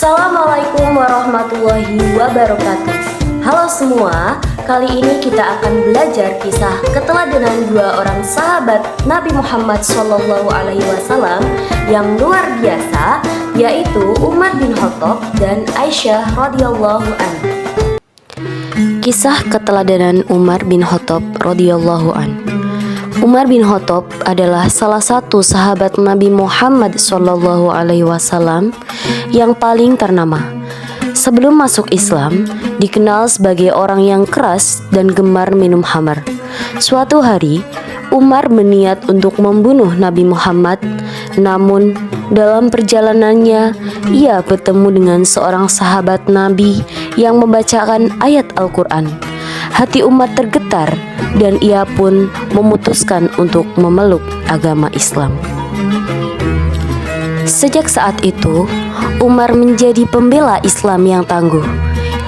Assalamualaikum warahmatullahi wabarakatuh. Halo semua, kali ini kita akan belajar kisah keteladanan dua orang sahabat Nabi Muhammad SAW yang luar biasa, yaitu Umar bin Khattab dan Aisyah radhiyallahu anha. Kisah keteladanan Umar bin Khattab radhiyallahu anhu. Umar bin Khattab adalah salah satu sahabat Nabi Muhammad SAW yang paling ternama. Sebelum masuk Islam, dikenal sebagai orang yang keras dan gemar minum khamar. Suatu hari, Umar berniat untuk membunuh Nabi Muhammad, namun dalam perjalanannya, ia bertemu dengan seorang sahabat Nabi yang membacakan ayat Al-Quran. Hati Umar tergetar dan ia pun memutuskan untuk memeluk agama Islam. Sejak saat itu, Umar menjadi pembela Islam yang tangguh.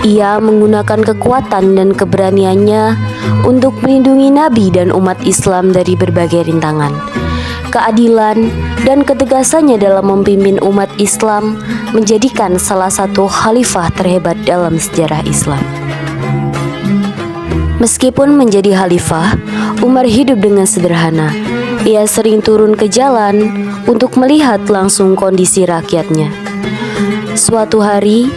Ia menggunakan kekuatan dan keberaniannya untuk melindungi Nabi dan umat Islam dari berbagai rintangan. Keadilan dan ketegasannya dalam memimpin umat Islam menjadikan salah satu khalifah terhebat dalam sejarah Islam. Meskipun menjadi khalifah, Umar hidup dengan sederhana. Ia sering turun ke jalan untuk melihat langsung kondisi rakyatnya. Suatu hari,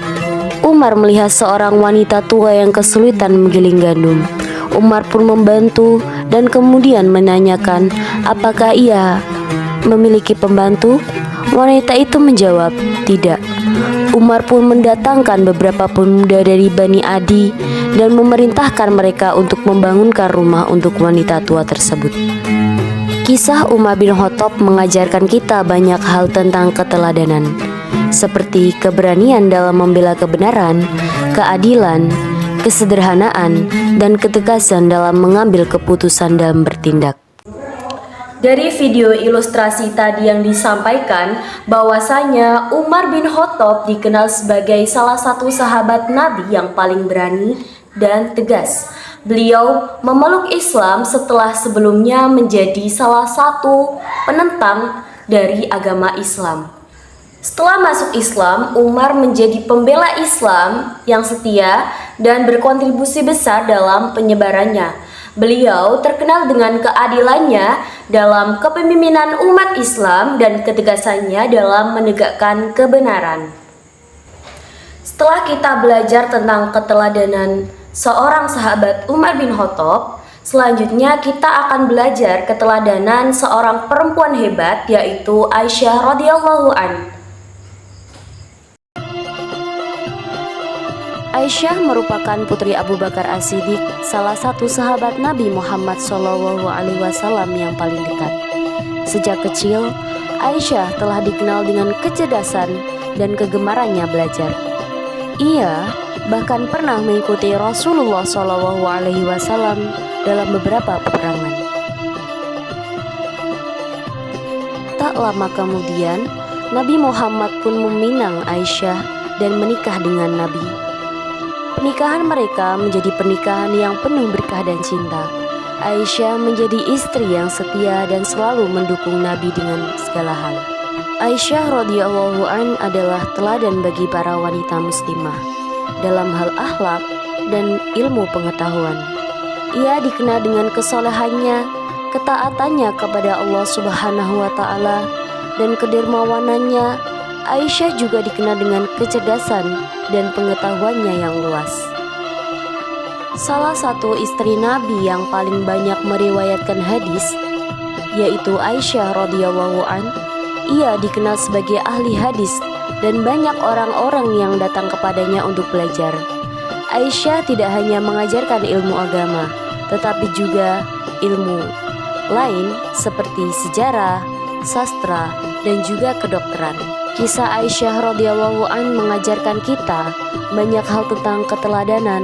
Umar melihat seorang wanita tua yang kesulitan menggiling gandum. Umar pun membantu dan kemudian menanyakan apakah ia memiliki pembantu. Wanita itu menjawab, tidak. Umar pun mendatangkan beberapa pemuda dari Bani Adi dan memerintahkan mereka untuk membangunkan rumah untuk wanita tua tersebut. Kisah Umar bin Khattab mengajarkan kita banyak hal tentang keteladanan, seperti keberanian dalam membela kebenaran, keadilan, kesederhanaan, dan ketegasan dalam mengambil keputusan dalam bertindak. Dari video ilustrasi tadi yang disampaikan, bahwasanya Umar bin Khattab dikenal sebagai salah satu sahabat Nabi yang paling berani dan tegas. Beliau memeluk Islam setelah sebelumnya menjadi salah satu penentang dari agama Islam. Setelah masuk Islam, Umar menjadi pembela Islam yang setia dan berkontribusi besar dalam penyebarannya. Beliau terkenal dengan keadilannya dalam kepemimpinan umat Islam dan ketegasannya dalam menegakkan kebenaran. Setelah kita belajar tentang keteladanan seorang sahabat Umar bin Khattab, selanjutnya kita akan belajar keteladanan seorang perempuan hebat, yaitu Aisyah radhiyallahu anha. Aisyah merupakan putri Abu Bakar As-Siddiq, salah satu sahabat Nabi Muhammad SAW yang paling dekat. Sejak kecil, Aisyah telah dikenal dengan kecerdasan dan kegemarannya belajar. Ia bahkan pernah mengikuti Rasulullah SAW dalam beberapa peperangan. Tak lama kemudian, Nabi Muhammad pun meminang Aisyah dan menikah dengan Nabi. Pernikahan mereka menjadi pernikahan yang penuh berkah dan cinta. Aisyah menjadi istri yang setia dan selalu mendukung Nabi dengan segala hal. Aisyah radhiyallahu an adalah teladan bagi para wanita muslimah dalam hal akhlak dan ilmu pengetahuan. Ia dikenal dengan kesolehannya, ketaatannya kepada Allah Subhanahu wa Ta'ala, dan kedermawanannya. Aisyah juga dikenal dengan kecerdasan dan pengetahuannya yang luas. Salah satu istri Nabi yang paling banyak meriwayatkan hadis, yaitu Aisyah radhiyallahu an. Ia dikenal sebagai ahli hadis dan banyak orang-orang yang datang kepadanya untuk belajar. Aisyah tidak hanya mengajarkan ilmu agama, tetapi juga ilmu lain seperti sejarah, sastra, dan juga kedokteran. Kisah Aisyah radhiyallahu an mengajarkan kita banyak hal tentang keteladanan,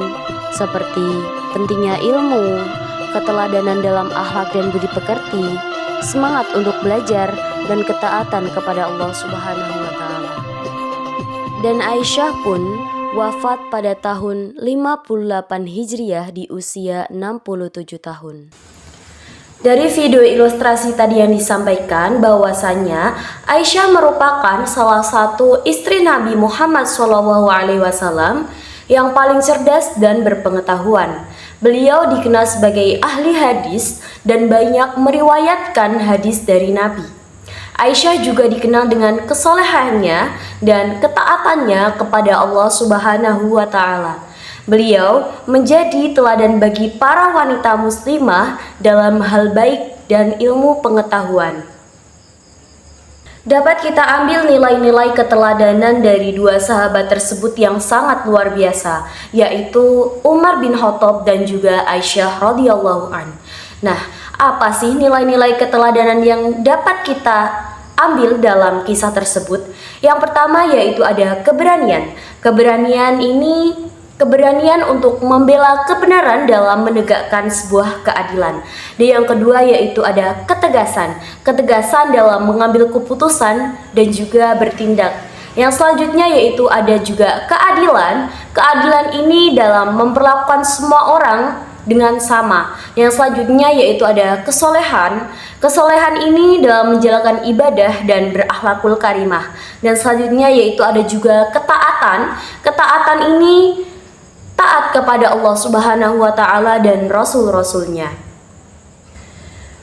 seperti pentingnya ilmu, keteladanan dalam akhlak dan budi pekerti, semangat untuk belajar, dan ketaatan kepada Allah Subhanahu wa Ta'ala. Dan Aisyah pun wafat pada tahun 58 Hijriah di usia 67 tahun. Dari video ilustrasi tadi yang disampaikan bahwasanya Aisyah merupakan salah satu istri Nabi Muhammad SAW yang paling cerdas dan berpengetahuan. Beliau dikenal sebagai ahli hadis dan banyak meriwayatkan hadis dari Nabi. Aisyah juga dikenal dengan kesolehannya dan ketaatannya kepada Allah Subhanahu wa Ta'ala. Beliau menjadi teladan bagi para wanita muslimah dalam hal baik dan ilmu pengetahuan. Dapat kita ambil nilai-nilai keteladanan dari dua sahabat tersebut yang sangat luar biasa, yaitu Umar bin Khattab dan juga Aisyah radhiyallahu an. Nah, apa sih nilai-nilai keteladanan yang dapat kita ambil dalam kisah tersebut? Yang pertama yaitu ada keberanian. Keberanian untuk membela kebenaran dalam menegakkan sebuah keadilan. Dan yang kedua yaitu ada ketegasan dalam mengambil keputusan dan juga bertindak. Yang selanjutnya yaitu ada juga keadilan ini dalam memperlakukan semua orang dengan sama. Yang selanjutnya yaitu ada kesolehan ini dalam menjalankan ibadah dan berakhlakul karimah. Dan selanjutnya yaitu ada juga ketaatan ini taat kepada Allah Subhanahu wa Ta'ala dan Rasul-Rasulnya.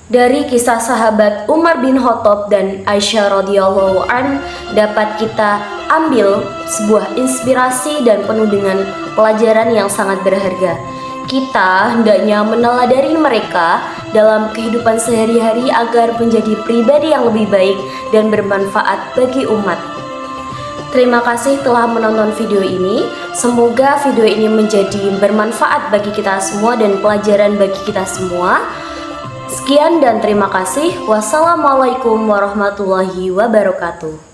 Dari kisah sahabat Umar bin Khattab dan Aisyah radhiyallahu an dapat kita ambil sebuah inspirasi dan penuh dengan pelajaran yang sangat berharga. Kita hendaknya meneladani mereka dalam kehidupan sehari-hari agar menjadi pribadi yang lebih baik dan bermanfaat bagi umat. Terima kasih telah menonton video ini. Semoga video ini menjadi bermanfaat bagi kita semua dan pelajaran bagi kita semua. Sekian dan terima kasih. Wassalamualaikum warahmatullahi wabarakatuh.